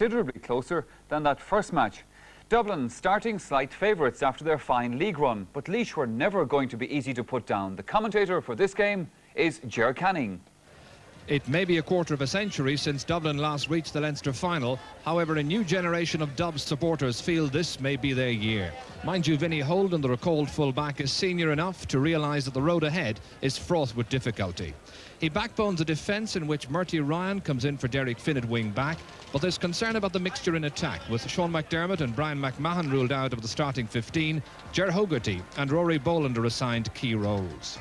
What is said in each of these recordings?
considerably closer than that first match. Dublin starting slight favourites after their fine league run, but Laois were never going to be easy to put down. The commentator for this game is Ger Canning. It may be a quarter of a century since Dublin last reached the Leinster final. However, a new generation of Dubs supporters feel this may be their year. Mind you, Vinnie Holden, the recalled full-back, is senior enough to realise that the road ahead is fraught with difficulty. He backbones a defence in which Murty Ryan comes in for Derek Finn at wing-back, but there's concern about the mixture in attack, with Sean McDermott and Brian McMahon ruled out of the starting 15. Ger Hogarty and Rory Boland are assigned key roles.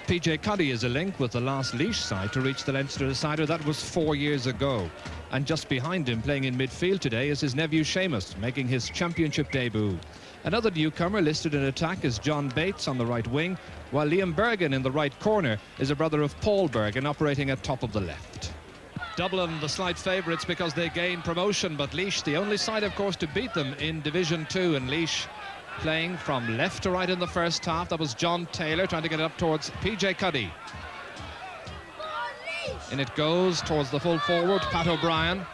PJ Cuddy is a link with the last Laois side to reach the Leinster decider. That was 4 years ago. And just behind him, playing in midfield today, is his nephew Seamus, making his championship debut. Another newcomer listed in attack is John Bates on the right wing, while Liam Bergen in the right corner is a brother of Paul Bergen, operating at top of the left. Dublin the slight favourites because they gained promotion, but Laois the only side, of course, to beat them in Division 2, and Laois playing from left to right in the first half. That was John Taylor trying to get it up towards PJ Cuddy. In it goes towards the full forward, Pat O'Brien.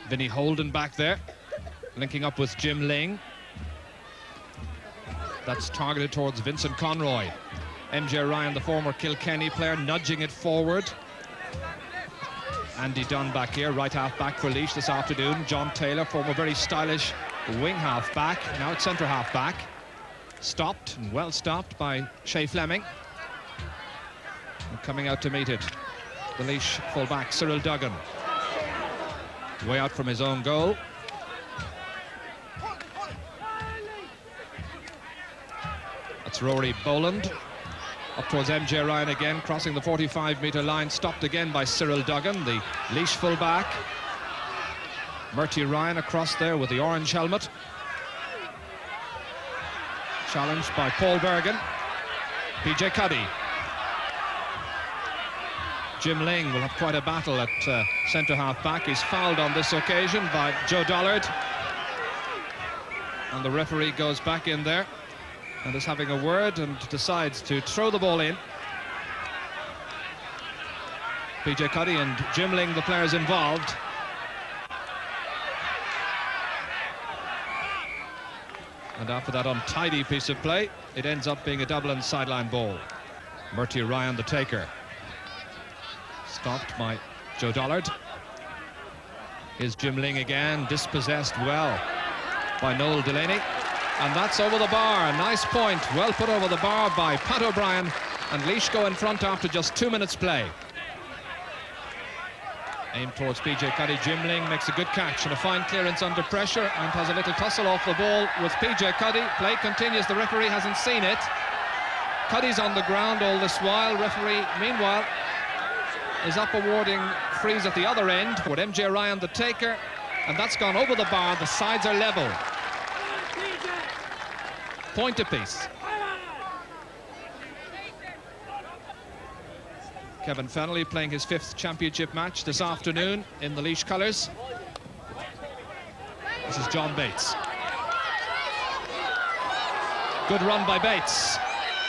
Vinnie Holden back there, linking up with Jim Ling. That's targeted towards Vincent Conroy. MJ Ryan, the former Kilkenny player, nudging it forward. Andy Dunn back here, right half back for Laois this afternoon. John Taylor, former very stylish wing half back, now at centre half back. Stopped, and well stopped by Shea Fleming. And coming out to meet it, the Laois full back, Cyril Duggan. Way out from his own goal. That's Rory Boland. Up towards MJ Ryan again, crossing the 45-metre line, stopped again by Cyril Duggan, the Laois full back. Murty Ryan across there with the orange helmet. Challenged by Paul Bergen. PJ Cuddy. Jim Ling will have quite a battle at centre half back. He's fouled on this occasion by Joe Dollard. And the referee goes back in there and is having a word and decides to throw the ball in. PJ Cuddy and Jim Ling, the players involved. And after that untidy piece of play, it ends up being a Dublin sideline ball. Murty Ryan, the taker. Stopped by Joe Dollard. Here's Jim Ling again, dispossessed well by Noel Delaney. And that's over the bar. A nice point, well put over the bar by Pat O'Brien. And Laois go in front after just 2 minutes play. Aimed towards PJ Cuddy. Jim Ling makes a good catch and a fine clearance under pressure and has a little tussle off the ball with PJ Cuddy. Play continues. The referee hasn't seen it. Cuddy's on the ground all this while. Referee, meanwhile, is up awarding frees at the other end with MJ Ryan, the taker, and that's gone over the bar. The sides are level. Point apiece. Kevin Fennelly playing his 5th championship match this afternoon in the Laois colours. This is John Bates. Good run by Bates,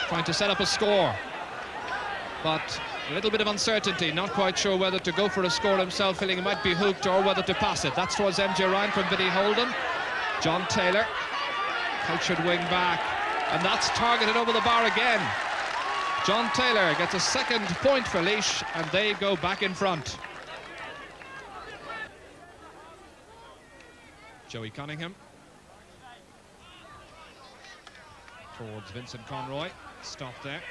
trying to set up a score. But a little bit of uncertainty, not quite sure whether to go for a score himself, feeling he might be hooked, or whether to pass it. That's towards MJ Ryan from Vinnie Holden. John Taylor, cultured wing back, and that's targeted over the bar again. John Taylor gets a second point for Laois, and they go back in front. Joey Cunningham towards Vincent Conroy. Stop there.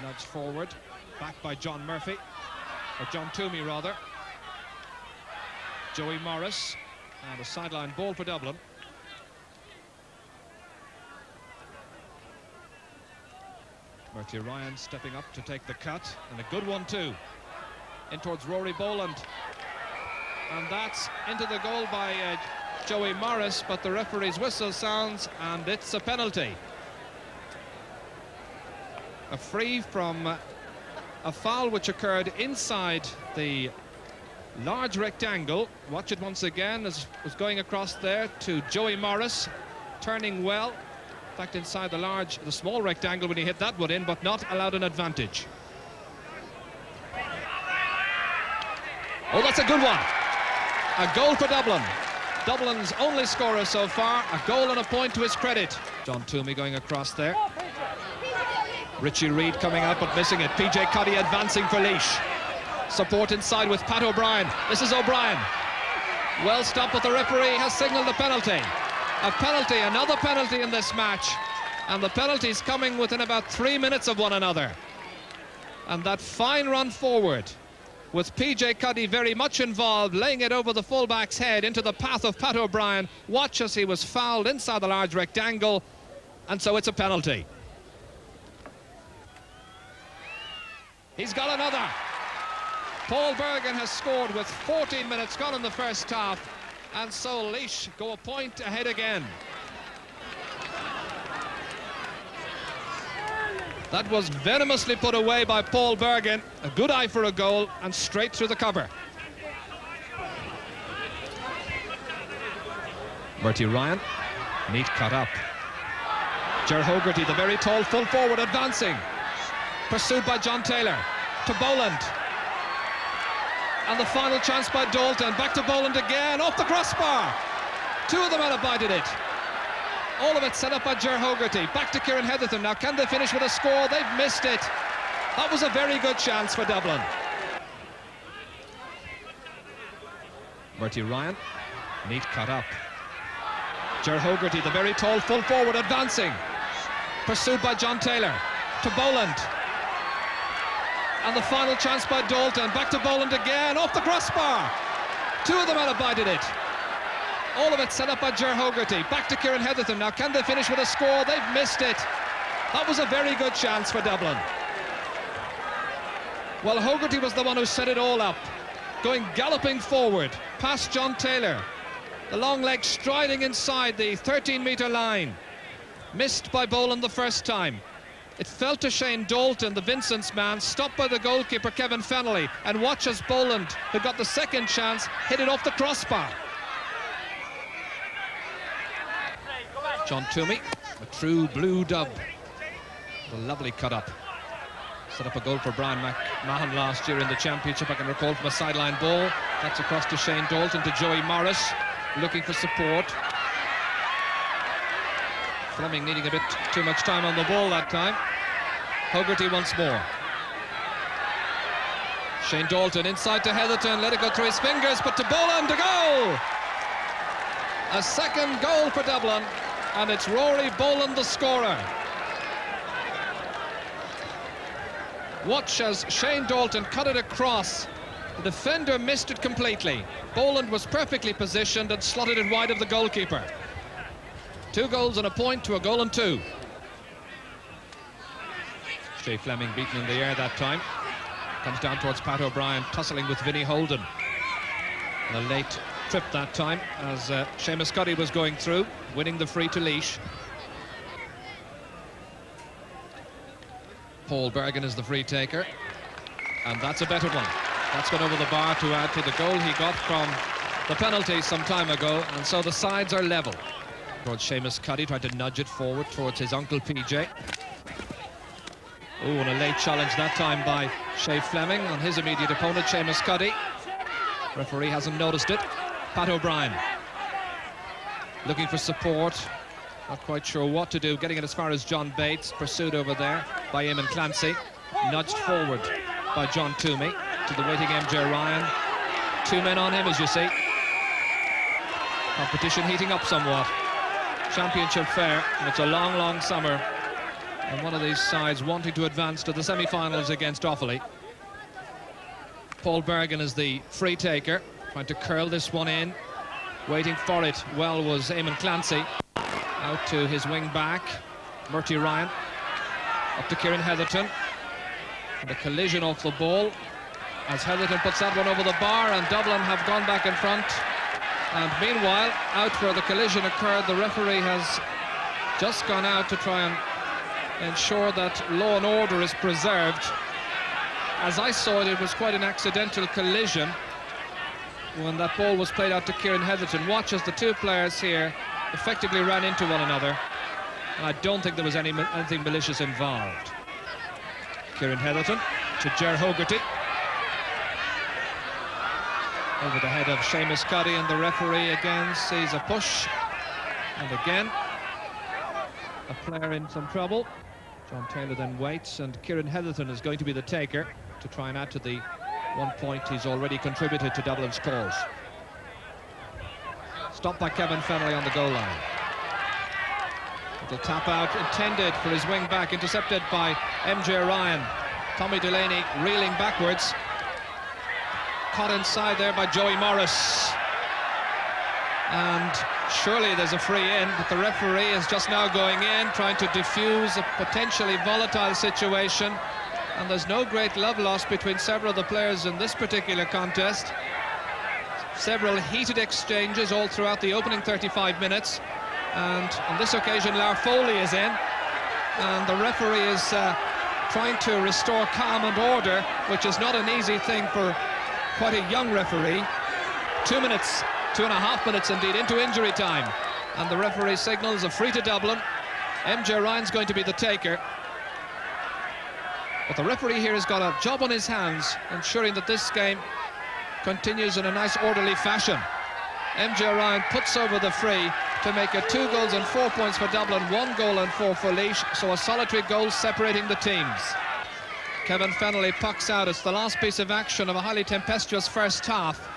Nudge forward. Back by John Murphy. Or John Toomey, rather. Joey Morris. And a sideline ball for Dublin. Murty Ryan stepping up to take the cut, and a good one too. In towards Rory Boland. And that's into the goal by Joey Morris, but the referee's whistle sounds and it's a penalty. A free from a foul which occurred inside the large rectangle. Watch it once again as it was going across there to Joey Morris, turning well. In fact, inside the small rectangle when he hit that one in, but not allowed an advantage. Oh, that's a good one. A goal for Dublin. Dublin's only scorer so far. A goal and a point to his credit. John Toomey going across there. Richie Reid coming out but missing it. PJ Cuddy advancing for Laois. Support inside with Pat O'Brien. This is O'Brien. Well stopped, but the referee has signalled a penalty. A penalty, another penalty in this match. And the penalties coming within about 3 minutes of one another. And that fine run forward with PJ Cuddy very much involved, laying it over the fullback's head into the path of Pat O'Brien. Watch as he was fouled inside the large rectangle, and so it's a penalty. He's got another. Paul Bergen has scored with 14 minutes gone in the first half, and so Laois go a point ahead again. That was venomously put away by Paul Bergen. A good eye for a goal and straight through the cover. Bertie Ryan, neat cut up. Ger Hogarty, the very tall full forward, advancing. Pursued by John Taylor to Boland. And the final chance by Dalton. Back to Boland again, off the crossbar. Two of them had abided it. All of it set up by Ger Hogarty. Back to Kieran Heatherton. Now can they finish with a score? They've missed it. That was a very good chance for Dublin. Bertie Ryan, neat cut up. Ger Hogarty, the very tall full forward, advancing. Pursued by John Taylor to Boland. And the final chance by Dalton. Back to Boland again, off the crossbar. Two of them had abided it. All of it set up by Ger Hogarty. Back to Kieran Heatherton. Now can they finish with a score? They've missed it. That was a very good chance for Dublin. Well, Hogarty was the one who set it all up. Going galloping forward past John Taylor. The long leg striding inside the 13-metre line. Missed by Boland the first time. It fell to Shane Dalton, the Vincent's man, stopped by the goalkeeper Kevin Fennelly. And watch as Boland, who got the second chance, hit it off the crossbar. John Toomey, a true blue dub. A lovely cut up. Set up a goal for Brian McMahon last year in the championship, I can recall, from a sideline ball. That's across to Shane Dalton, to Joey Morris, looking for support. Fleming needing a bit too much time on the ball that time. Hogarty once more. Shane Dalton inside to Heatherton, let it go through his fingers, but to Boland, a goal! A second goal for Dublin, and it's Rory Boland the scorer. Watch as Shane Dalton cut it across. The defender missed it completely. Boland was perfectly positioned and slotted it wide of the goalkeeper. 2 goals and a point to a goal and 2. Shea Fleming beaten in the air that time. Comes down towards Pat O'Brien, tussling with Vinnie Holden. And a late trip that time as Seamus Cuddy was going through, winning the free to Laois. Paul Bergen is the free taker, and that's a better one. That's gone over the bar to add to the goal he got from the penalty some time ago, and so the sides are level. Towards Seamus Cuddy, tried to nudge it forward towards his uncle PJ. Oh, and a late challenge that time by Shea Fleming on his immediate opponent, Seamus Cuddy. Referee hasn't noticed it. Pat O'Brien looking for support, not quite sure what to do, getting it as far as John Bates, pursued over there by Eamon Clancy, nudged forward by John Toomey to the waiting MJ Ryan. 2 men on him, as you see. Competition heating up somewhat. Championship fair, and it's a long summer, and one of these sides wanting to advance to the semi-finals against Offaly. Paul Bergen is the free taker, trying to curl this one in. Waiting for it well was Eamon Clancy. Out to his wing back, Bertie Ryan. Up to Kieran Heatherton. And a collision off the ball as Heatherton puts that one over the bar, and Dublin have gone back in front. And meanwhile, out where the collision occurred, the referee has just gone out to try and ensure that law and order is preserved. As I saw it, it was quite an accidental collision when that ball was played out to Kieran Heatherton. Watch as the two players here effectively ran into one another, and I don't think there was anything malicious involved. Kieran Heatherton to Ger Hogarty. over the head of Seamus Cuddy, and the referee again sees a push. And again, a player in some trouble. John Taylor then waits, and Kieran Heatherton is going to be the taker to try and add to the 1 point he's already contributed to Dublin's cause. Stopped by Kevin Fennelly on the goal line. Little tap out intended for his wing back, intercepted by MJ Ryan. Tommy Delaney reeling backwards. Caught inside there by Joey Morris. And surely there's a free in, but the referee is just now going in, trying to defuse a potentially volatile situation. And there's no great love lost between several of the players in this particular contest. Several heated exchanges all throughout the opening 35 minutes. And on this occasion, Lar Foley is in. And the referee is trying to restore calm and order, which is not an easy thing for quite a young referee. 2 minutes, 2.5 minutes indeed, into injury time. And the referee signals a free to Dublin. MJ Ryan's going to be the taker. But the referee here has got a job on his hands, ensuring that this game continues in a nice orderly fashion. MJ Ryan puts over the free to make it 2 goals and 4 points for Dublin, 1 goal and 4 for Laois, so a solitary goal separating the teams. Kevin Fennelly pucks out. It's the last piece of action of a highly tempestuous first half.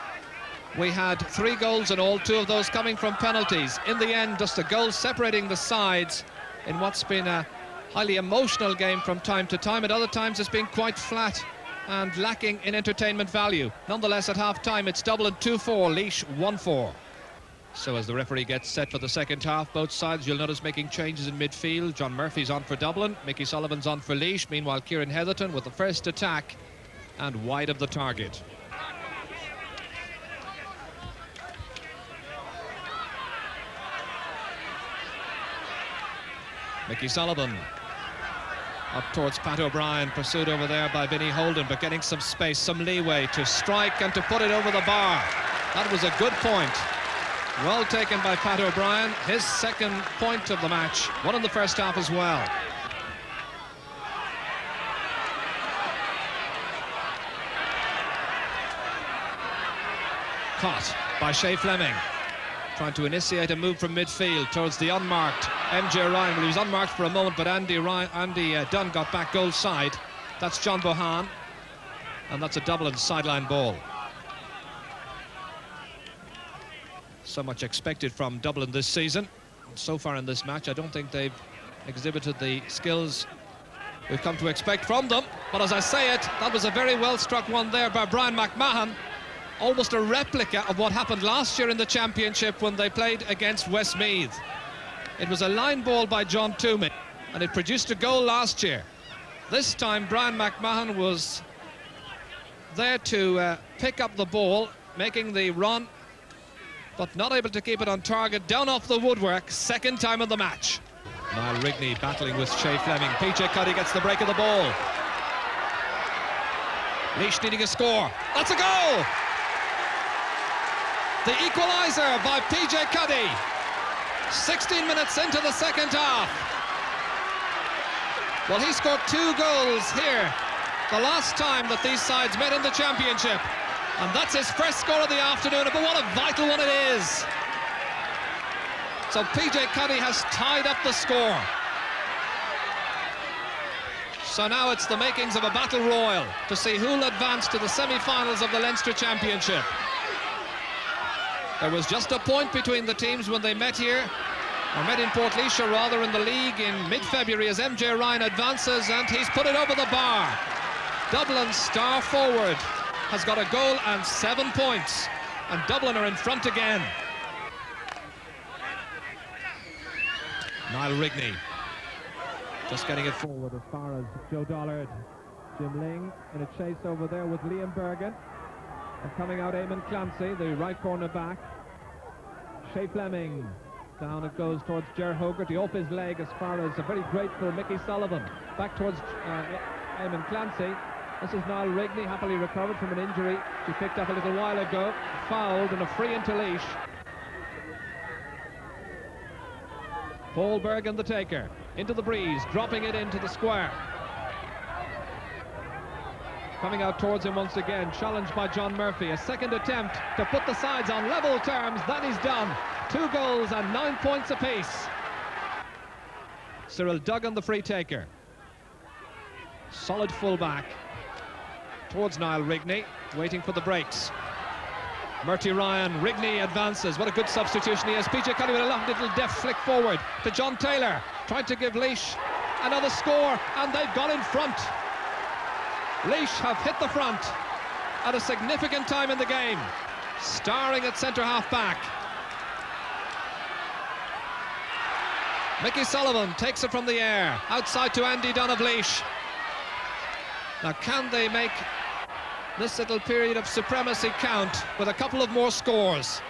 We had 3 goals in all, 2 of those coming from penalties. In the end, just a goal separating the sides in what's been a highly emotional game from time to time. At other times it's been quite flat and lacking in entertainment value. Nonetheless, at half-time it's Dublin 2-4, Laois 1-4. So as the referee gets set for the second half, both sides, you'll notice, making changes in midfield. John Murphy's on for Dublin, Mickey Sullivan's on for Laois. Meanwhile, Kieran Heatherton with the first attack and wide of the target. Mickey Sullivan up towards Pat O'Brien, pursued over there by Vinnie Holden, but getting some space, some leeway to strike and to put it over the bar. That was a good point. Well taken by Pat O'Brien, his second point of the match, one in the first half as well. Caught by Shea Fleming, trying to initiate a move from midfield towards the unmarked MJ Ryan. Well, he was unmarked for a moment, but Andy Dunn got back goal side. That's John Bohan, and that's a Dublin sideline ball. So much expected from Dublin this season. So far in this match, I don't think they've exhibited the skills we've come to expect from them. But as I say it, that was a very well struck one there by Brian McMahon. Almost a replica of what happened last year in the championship when they played against Westmeath. It was a line ball by John Toomey, and it produced a goal last year. This time Brian McMahon was there to pick up the ball, making the run, but not able to keep it on target. Down off the woodwork, second time of the match. Niall Rigney battling with Shea Fleming. PJ Cuddy gets the break of the ball. Laois needing a score. That's a goal! The equaliser by PJ Cuddy. 16 minutes into the second half. Well, he scored 2 goals here the last time that these sides met in the championship. And that's his first score of the afternoon, but what a vital one it is. So PJ Cuddy has tied up the score. So now it's the makings of a battle royal to see who'll advance to the semi-finals of the Leinster Championship. There was just a point between the teams when they met here, or met in Portlaoise rather, in the league in mid-February, as MJ Ryan advances, and he's put it over the bar. Dublin's star forward has got a goal and 7 points, and Dublin are in front again. Niall Rigney just getting it forward as far as Joe Dollard. Jim Ling in a chase over there with Liam Bergen, and coming out Eamon Clancy, the right corner back. Shea Fleming, down it goes towards Ger Hogarty, off his leg as far as a very grateful Mickey Sullivan. Back towards Eamon Clancy. This is Niall Rigney, happily recovered from an injury she picked up a little while ago. Fouled and a free into Laois. Paul Bergen the taker, into the breeze, dropping it into the square. coming out towards him once again, challenged by John Murphy. A second attempt to put the sides on level terms. That is done. 2 goals and 9 points apiece. Cyril Duggan, the free taker. Solid full-back towards Niall Rigney, waiting for the breaks. Murty Ryan, Rigney advances. What a good substitution he has. PJ Cuddy with a little deft flick forward to John Taylor, trying to give Laois another score, and they've got in front. Laois have hit the front at a significant time in the game, starring at centre half back. Mickey Sullivan takes it from the air, outside to Andy Dunn of Laois. Now, can they make this little period of supremacy count with a couple of more scores?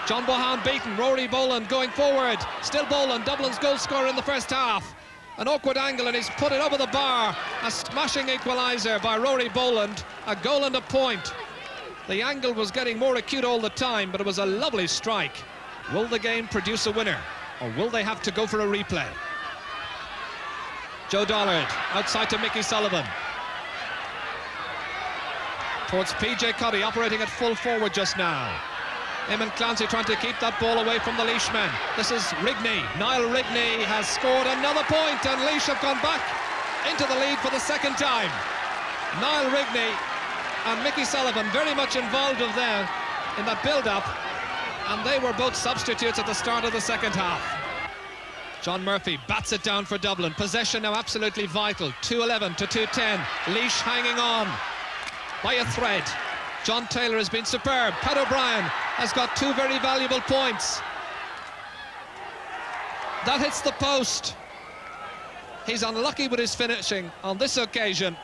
John Bohan beaten, Rory Boland going forward. Still Boland, Dublin's goal scorer in the first half. An awkward angle, and he's put it over the bar. A smashing equaliser by Rory Boland. A goal and a point. The angle was getting more acute all the time, but it was a lovely strike. Will the game produce a winner, or will they have to go for a replay? Joe Dollard, outside to Mickey Sullivan. Towards PJ Cuddy, operating at full forward just now. Eamon Clancy trying to keep that ball away from the Laois men. This is Rigney. Niall Rigney has scored another point, and Laois have gone back into the lead for the second time. Niall Rigney and Mickey Sullivan very much involved with them in that build-up, and they were both substitutes at the start of the second half. John Murphy bats it down for Dublin. Possession now absolutely vital. 2-11 to 2-10. Laois hanging on by a thread. John Taylor has been superb. Pat O'Brien has got 2 very valuable points. That hits the post. He's unlucky with his finishing on this occasion.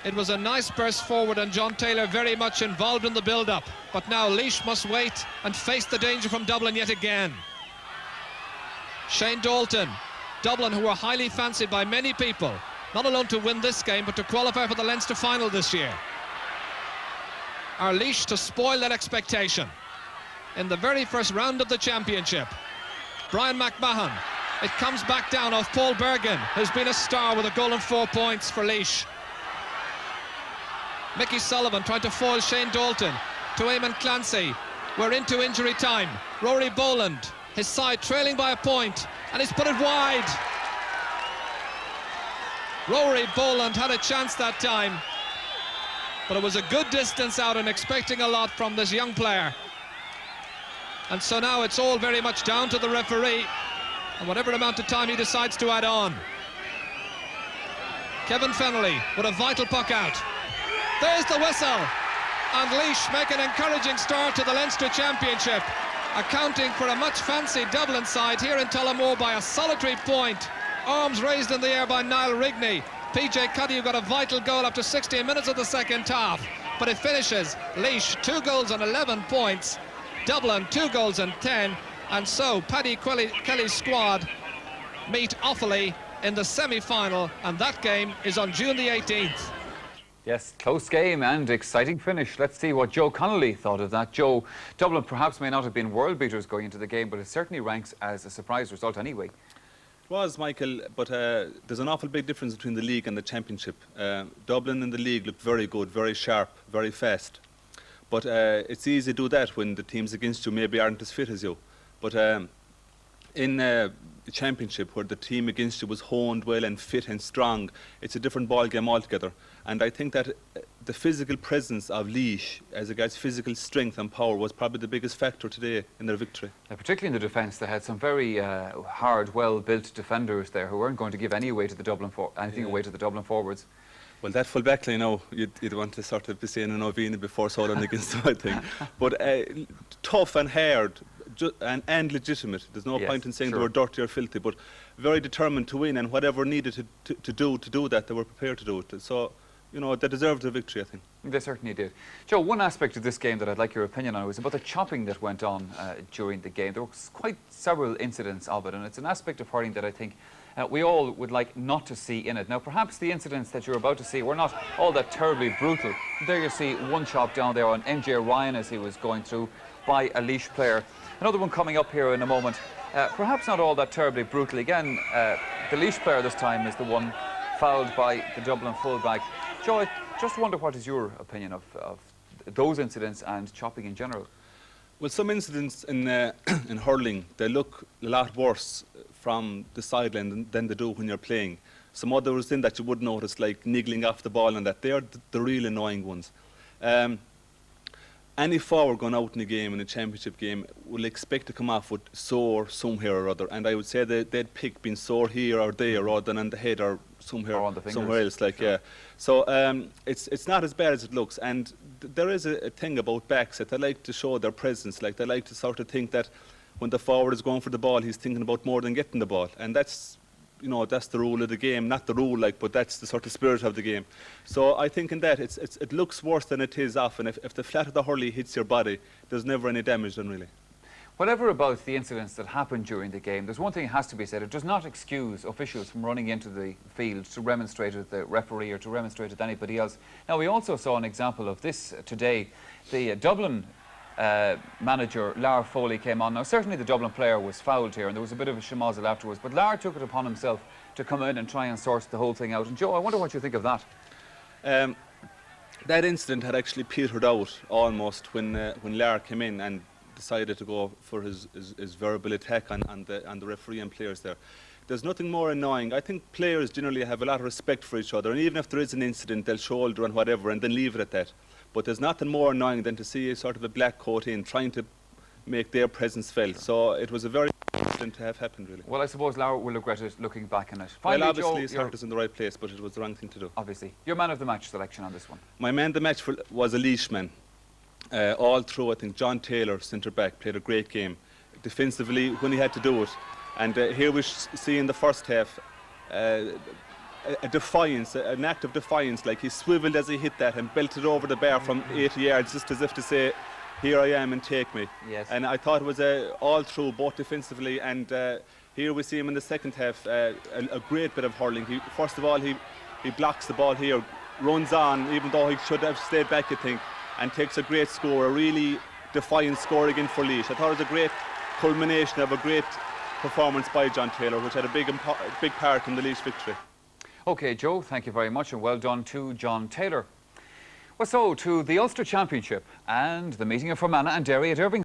It was a nice burst forward, and John Taylor very much involved in the build-up. But now Laois must wait and face the danger from Dublin yet again. Shane Dalton, Dublin, who were highly fancied by many people, not alone to win this game, but to qualify for the Leinster final this year. Are Laois to spoil that expectation in the very first round of the championship? Brian McMahon, it comes back down off Paul Bergen, who's been a star with a goal and 4 points for Laois. Mickey Sullivan trying to foil Shane Dalton to Eamon Clancy. We're into injury time. Rory Boland, his side trailing by a point, and he's put it wide. Rory Boland had a chance that time, but it was a good distance out, and expecting a lot from this young player. And so now it's all very much down to the referee and whatever amount of time he decides to add on. Kevin Fennelly with a vital puck out. There's the whistle, and Laois make an encouraging start to the Leinster Championship, accounting for a much fancied Dublin side here in Tullamore by a solitary point. Arms raised in the air by Niall Rigney. PJ Cuddy, who got a vital goal after 16 minutes of the second half, but it finishes Laois 2 goals and 11 points, Dublin 2 goals and 10, and so Paddy Kelly's squad meet Offaly in the semi-final, and that game is on June the 18th. Yes, close game and exciting finish. Let's see what Joe Connolly thought of that. Joe, Dublin perhaps may not have been world beaters going into the game, but it certainly ranks as a surprise result anyway. It was, Michael, but there's an awful big difference between the league and the championship. Dublin in the league looked very good, very sharp, very fast. But it's easy to do that when the teams against you maybe aren't as fit as you. But in the championship, where the team against you was honed well and fit and strong, it's a different ball game altogether. And I think that the physical presence of Laois as regards physical strength and power was probably the biggest factor today in their victory. Particularly in the defence, they had some very hard, well-built defenders there who weren't going to give any away to the Dublin away to the Dublin forwards. Well, that full back line now, you'd want to sort of be saying an Ovini before Solon against them, I think. But tough and hard and legitimate. There's no point in saying they were dirty or filthy, but very determined to win, and whatever needed to do that, they were prepared to do it. So, you know, they deserved the victory, I think. They certainly did. Joe, one aspect of this game that I'd like your opinion on was about the chopping that went on during the game. There was quite several incidents of it, and it's an aspect of hurling that I think we all would like not to see in it. Now, perhaps the incidents that you're about to see were not all that terribly brutal. There you see one chop down there on MJ Ryan as he was going through by a Laois player. Another one coming up here in a moment. Perhaps not all that terribly brutal. Again, the Laois player this time is the one fouled by the Dublin fullback. Joe, Just wonder what is your opinion of those incidents and chopping in general? Well, some incidents in in hurling, they look a lot worse from the sideline than they do when you're playing. Some others in that you would notice, like niggling off the ball and that, they are the real annoying ones. Any forward going out in a game, in a championship game, will expect to come off with sore somewhere or other. And I would say that they'd pick being sore here or there rather than on the head or somewhere, or on the fingers. somewhere else. Like, Sure. yeah. So it's not as bad as it looks. And there is a thing about backs that they like to show their presence. Like, they like to sort of think that when the forward is going for the ball, he's thinking about more than getting the ball. And that's, you know, that's the rule of the game. Not the rule, like, but that's the sort of spirit of the game. So I think in that it looks worse than it is often. If the flat of the hurley hits your body, there's never any damage done, really. Whatever about the incidents that happened during the game, there's one thing that has to be said. It does not excuse officials from running into the field to remonstrate with the referee or to remonstrate with anybody else. Now, we also saw an example of this today. The Dublin manager, Lar Foley, came on. Now, certainly the Dublin player was fouled here, and there was a bit of a schmozzle afterwards, but Lar took it upon himself to come in and try and sort the whole thing out. And Joe, I wonder what you think of that. That incident had actually petered out almost when Lar came in and decided to go for his verbal attack on the referee and players there. There's nothing more annoying. I think players generally have a lot of respect for each other, and even if there is an incident, they'll shoulder and whatever and then leave it at that. But there's nothing more annoying than to see a sort of a black coat in trying to make their presence felt. So it was a very incident to have happened, really. Well, I suppose Lar will regret it looking back on it. Well, Finally, obviously Joe, his heart is in the right place, but it was the wrong thing to do. obviously, your man of the match selection on this one. My man of the match was a Laois. All through, I think John Taylor, centre-back, played a great game. Defensively, when he had to do it. And here we see in the first half a defiance, an act of defiance. Like, he swiveled as he hit that and belted over the bar from 80 yards, just as if to say, here I am and take me. Yes. And I thought it was all through, both defensively and here we see him in the second half, a great bit of hurling. First of all, he blocks the ball here, runs on, even though he should have stayed back, I think, and takes a great score, a really defiant score again for Laois. I thought it was a great culmination of a great performance by John Taylor, which had a big part in the Laois victory. OK, Joe, thank you very much, and well done to John Taylor. Well, so to the Ulster Championship and the meeting of Fermanagh and Derry at Irving.